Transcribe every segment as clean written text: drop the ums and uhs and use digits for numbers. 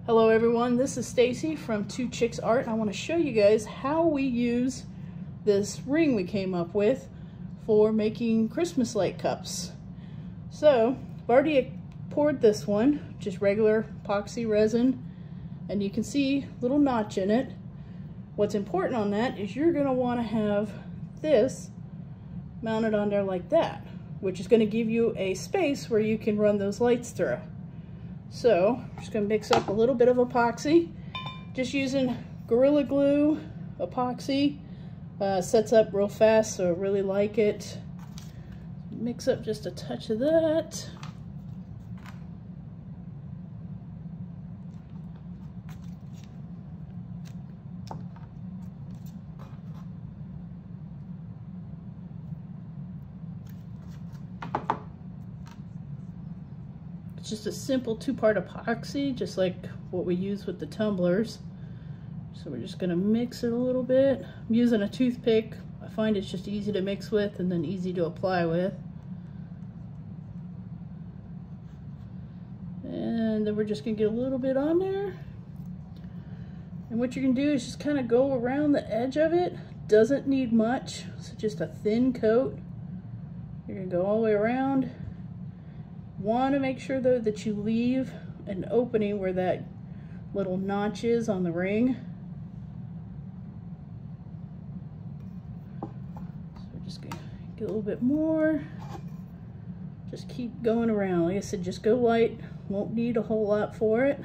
Hello everyone, this is Stacy from Two Chicks Art, and I want to show you guys how we use this ring we came up with for making Christmas light cups. So, I've already poured this one, just regular epoxy resin, and you can see a little notch in it. What's important on that is you're going to want to have this mounted on there like that, which is going to give you a space where you can run those lights through. So, I'm just going to mix up a little bit of epoxy, just using Gorilla Glue epoxy. Sets up real fast, so I really like it. Mix up just a touch of that. It's just a simple two-part epoxy, just like what we use with the tumblers. So we're just gonna mix it a little bit. I'm using a toothpick. I find it's just easy to mix with and then easy to apply with. And then we're just gonna get a little bit on there. And what you're gonna do is just kind of go around the edge of it. Doesn't need much, so just a thin coat. You're gonna go all the way around. Want to make sure though that you leave an opening where that little notch is on the ring. So we're just gonna get a little bit more. Just keep going around. Like I said, just go light. Won't need a whole lot for it.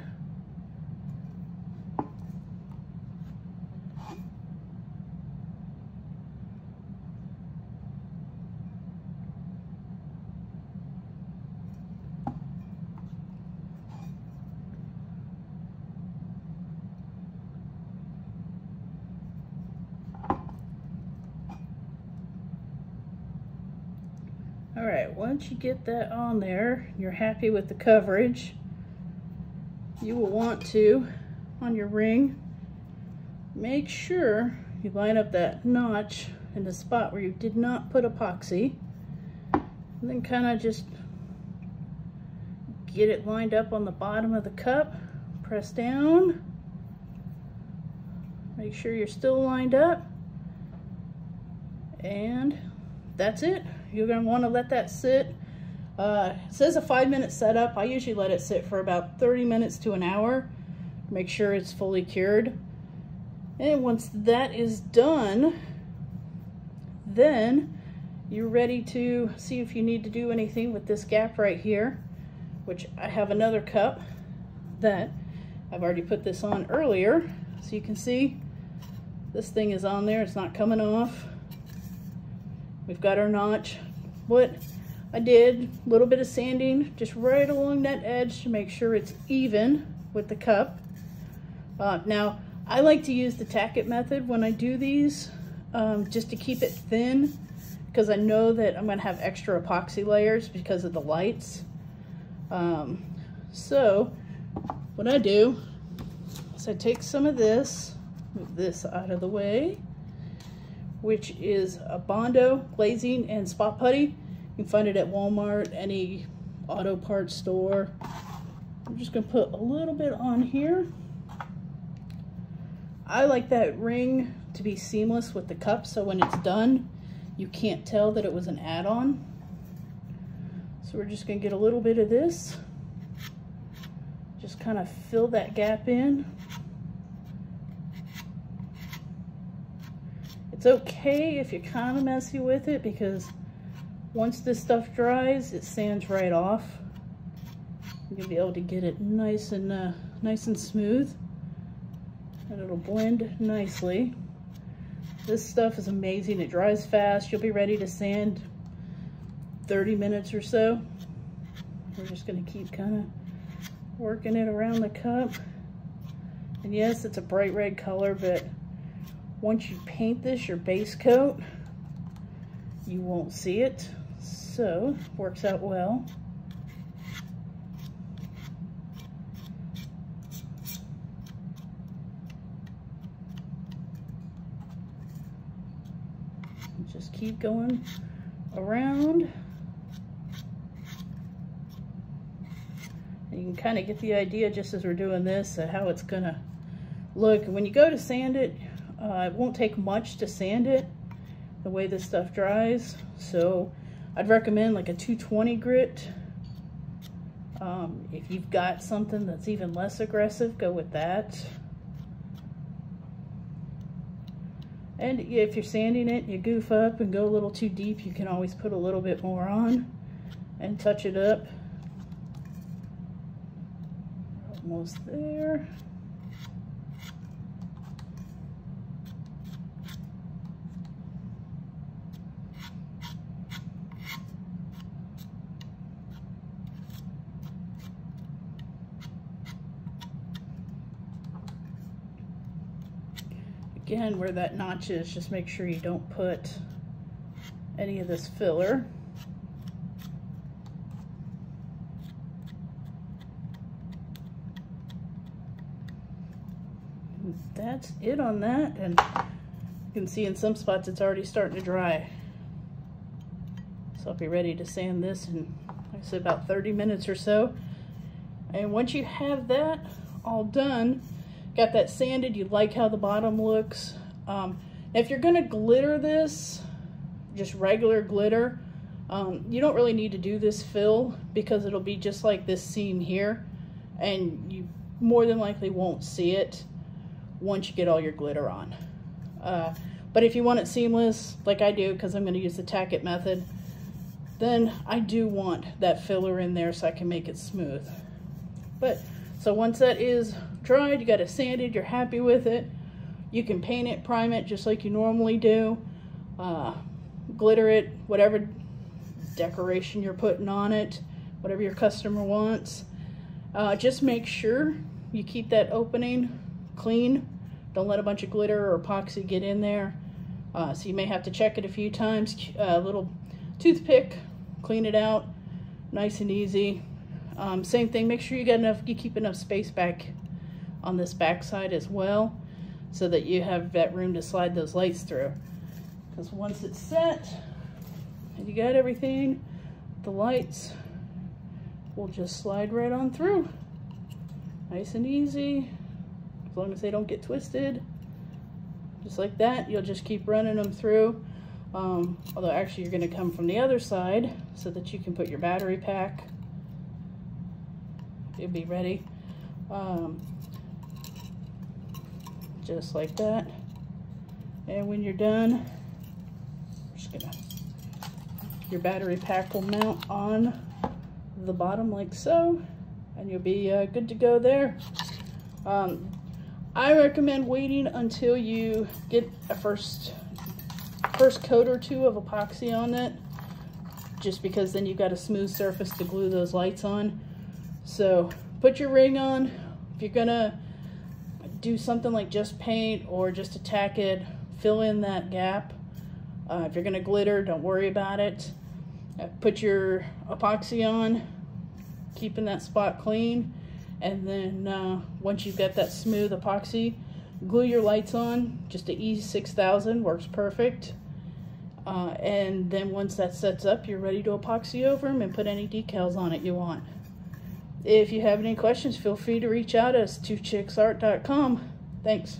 All right, once you get that on there, you're happy with the coverage, you will want to, on your ring, make sure you line up that notch in the spot where you did not put epoxy, and then kind of just get it lined up on the bottom of the cup. Press down, make sure you're still lined up, and that's it. You're going to want to let that sit. It says a 5-minute setup. I usually let it sit for about 30 minutes to an hour. Make sure it's fully cured. And once that is done, then you're ready to see if you need to do anything with this gap right here, which I have another cup that I've already put this on earlier. So you can see this thing is on there. It's not coming off. We've got our notch. What I did, a little bit of sanding just right along that edge to make sure it's even with the cup. Now, I like to use the tack it method when I do these, just to keep it thin, because I know that I'm going to have extra epoxy layers because of the lights. So, what I do is I take some of this, move this out of the way, which is a Bondo glazing and spot putty. You can find it at Walmart, any auto parts store. I'm just gonna put a little bit on here. I like that ring to be seamless with the cup, so when it's done, you can't tell that it was an add-on. So we're just gonna get a little bit of this. Just kind of fill that gap in. It's okay if you're kind of messy with it, because once this stuff dries, it sands right off. You're gonna be able to get it nice and smooth, and it'll blend nicely. This stuff is amazing. It dries fast. You'll be ready to sand 30 minutes or so. We're just gonna keep kind of working it around the cup. And yes, it's a bright red color, but once you paint this, your base coat, you won't see it, so works out well. Just keep going around. And you can kind of get the idea just as we're doing this how it's gonna look. When you go to sand it, it won't take much to sand it the way this stuff dries. So I'd recommend like a 220 grit. If you've got something that's even less aggressive, go with that. And if you're sanding it, you goof up and go a little too deep, you can always put a little bit more on and touch it up. Almost there. Again, where that notch is, just make sure you don't put any of this filler. That's it on that, and you can see in some spots it's already starting to dry. So I'll be ready to sand this in, like I said, about 30 minutes or so. And once you have that all done, got that sanded, you like how the bottom looks. Now if you're gonna glitter this, just regular glitter, you don't really need to do this fill because it'll be just like this seam here, and you more than likely won't see it once you get all your glitter on. But if you want it seamless, like I do, because I'm gonna use the tack it method, then I do want that filler in there so I can make it smooth. But so once that is dried, you got it sanded, you're happy with it, you can paint it, prime it just like you normally do, glitter it, whatever decoration you're putting on it, whatever your customer wants. Just make sure you keep that opening clean. Don't let a bunch of glitter or epoxy get in there. So you may have to check it a few times. A little toothpick, clean it out, nice and easy. Same thing, make sure you keep enough space back on this back side as well, so that you have that room to slide those lights through. Because once it's set and you got everything, the lights will just slide right on through. Nice and easy, as long as they don't get twisted. Just like that, you'll just keep running them through. Although actually you're gonna come from the other side so that you can put your battery pack. It'll be ready. Just like that. And when you're done, your battery pack will mount on the bottom like so, and you'll be good to go there. I recommend waiting until you get a first coat or two of epoxy on it, just because then you've got a smooth surface to glue those lights on. So put your ring on. If you're gonna do something like just paint or just to tack it, fill in that gap. If you're gonna glitter, don't worry about it. Put your epoxy on, keeping that spot clean, and then once you've got that smooth epoxy, glue your lights on. Just a E6000 works perfect. And then once that sets up, you're ready to epoxy over them and put any decals on it you want. If you have any questions, feel free to reach out to us, 2chicksart.com. Thanks.